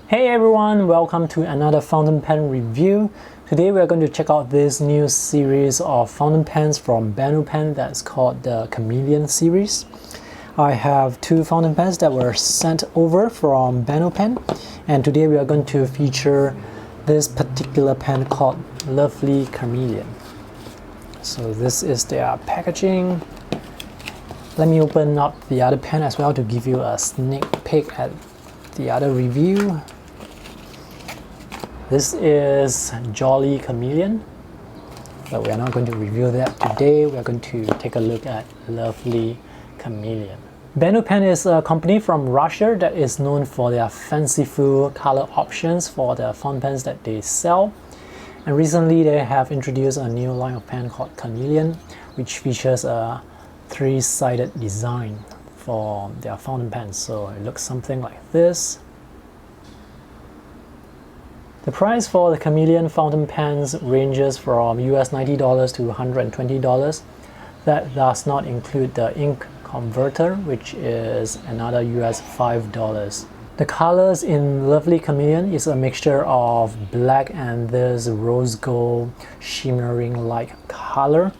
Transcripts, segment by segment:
Hey everyone, welcome to another fountain pen review. Today we are going to check out this new series of fountain pens from BENU Pen that's called the Chameleon series. I have two fountain pens that were sent over from BENU Pen, and today we are going to feature this particular pen called Lovely Chameleon. So this is their packaging. Let me open up the other pen as well to give you a sneak peek at the other review. This is Jolly Chameleon, but we are not going to review that today. We are going to take a look at Lovely Chameleon. BENU Pen is a company from Russia that is known for their fanciful color options for the fountain pens that they sell. And recently they have introduced a new line of pen called Chameleon, which features a three-sided design for their fountain pens. So it looks something like this. The price for the Chameleon fountain pens ranges from US $90 to $120. That does not include the ink converter, which is another US $5. The colors in Lovely Chameleon is a mixture of black and this rose gold shimmering like color.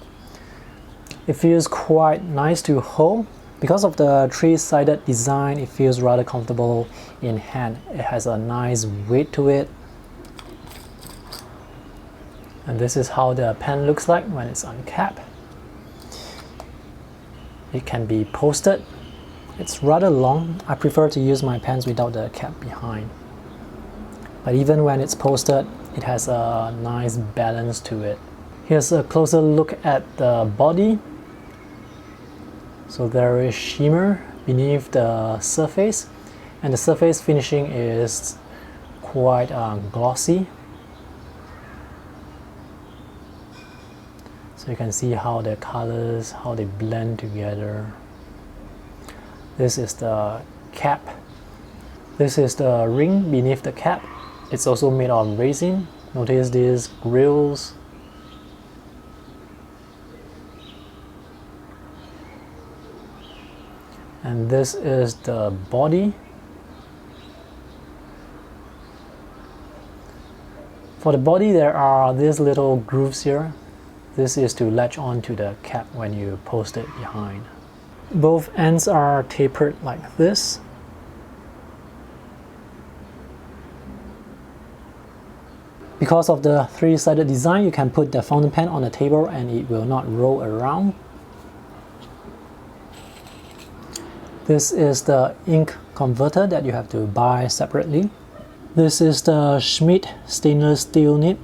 It feels quite nice to hold. Because of the three-sided design, it feels rather comfortable in hand. It has a nice weight to it. And this is how the pen looks like when it's uncapped. It can be posted. It's rather long. I prefer to use my pens without the cap behind. But even when it's posted, it has a nice balance to it. Here's a closer look at the body. So there is shimmer beneath the surface, and the surface finishing is quite glossy. So you can see how the colors, how they blend together. This is the cap. This is the ring beneath the cap. It's also made of resin. Notice these grills. And this is the body. For the body, there are these little grooves here. This is to latch on to the cap when you post it behind. Both ends are tapered like this. Because of the three-sided design, you can put the fountain pen on the table and it will not roll around. This is the ink converter that you have to buy separately. This is the Schmidt stainless steel nib.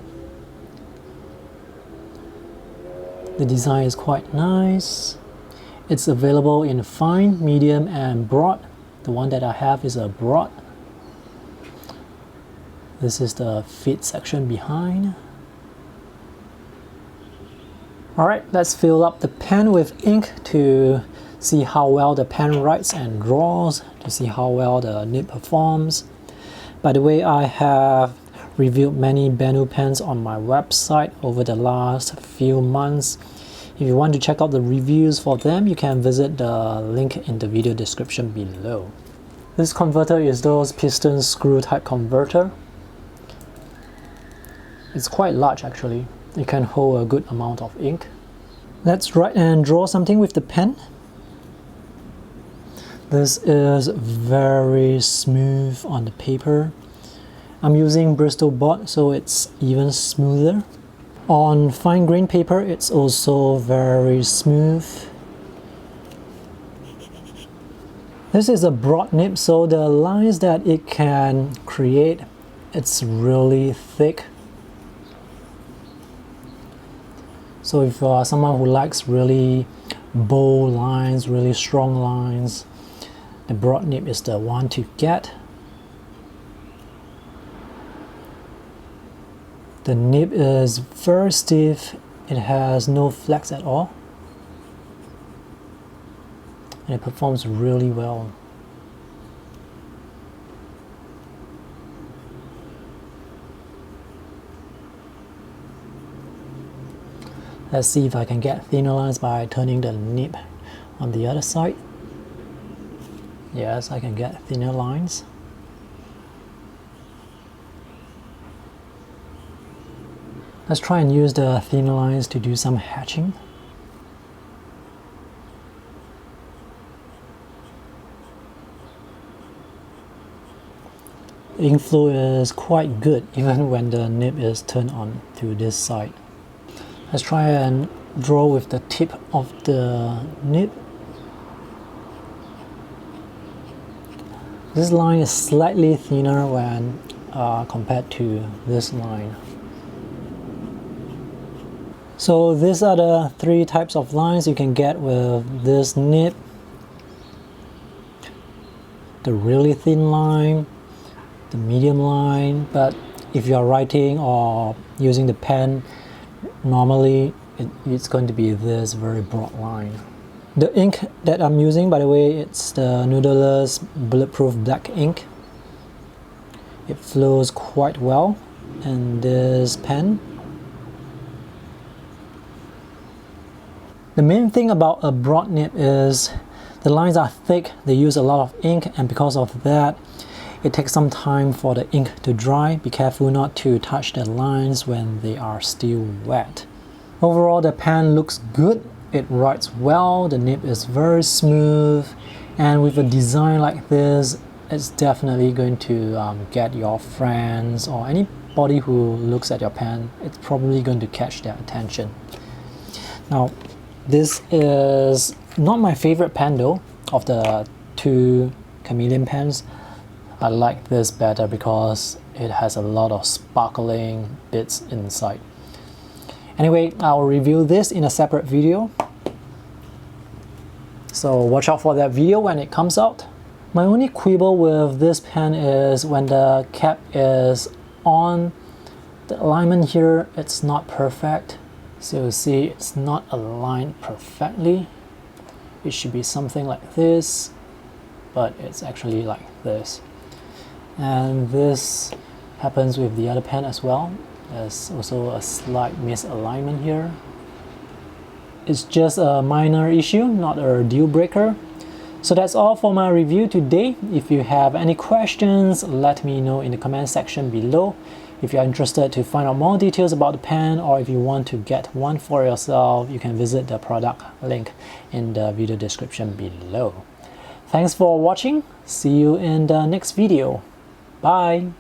The design is quite nice. It's available in fine, medium, and broad. The one that I have is a broad. This is the feed section behind. Alright, let's fill up the pen with ink to see how well the pen writes and draws, to see how well the nib performs. By the way, I have reviewed many BENU pens on my website over the last few months. If you want to check out the reviews for them, you can visit the link in the video description below. This converter is those piston screw type converter. It's quite large actually. It can hold a good amount of ink. Let's write and draw something with the pen. This is very smooth on the paper. I'm using Bristol board, so it's even smoother. On fine grain paper, it's also very smooth. This is a broad nib, so the lines that it can create, it's really thick. So if you are someone who likes really bold lines, really strong lines, the broad nib is the one to get. The nib is very stiff. It has no flex at all. And it performs really well. Let's see if I can get thinner lines by turning the nib on the other side. Yes, I can get thinner lines. Let's try and use the thin lines to do some hatching. The ink flow is quite good even when the nib is turned on to this side. Let's try and draw with the tip of the nib. This line is slightly thinner when compared to this line. So these are the three types of lines you can get with this nib. The really thin line, the medium line, but if you are writing or using the pen, normally it's going to be this very broad line. The ink that I'm using, by the way, it's the Noodler's Bulletproof Black ink. It flows quite well in this pen. The main thing about a broad nib is the lines are thick, they use a lot of ink, and because of that, it takes some time for the ink to dry. Be careful not to touch the lines when they are still wet. Overall, the pen looks good. It writes well, the nib is very smooth, and with a design like this, it's definitely going to get your friends or anybody who looks at your pen, it's probably going to catch their attention. Now, this is not my favorite pen though, of the two Chameleon pens. I like this better because it has a lot of sparkling bits inside. Anyway, I'll review this in a separate video, so watch out for that video when it comes out. My only quibble with this pen is when the cap is on, the alignment here, it's not perfect. So you see it's not aligned perfectly. It should be something like this, but it's actually like this. And this happens with the other pen as well. There's also a slight misalignment here. It's just a minor issue, not a deal breaker. So that's all for my review today. If you have any questions, let me know in the comment section below. If you're interested to find out more details about the pen, or if you want to get one for yourself, you can visit the product link in the video description below. Thanks for watching. See you in the next video. Bye.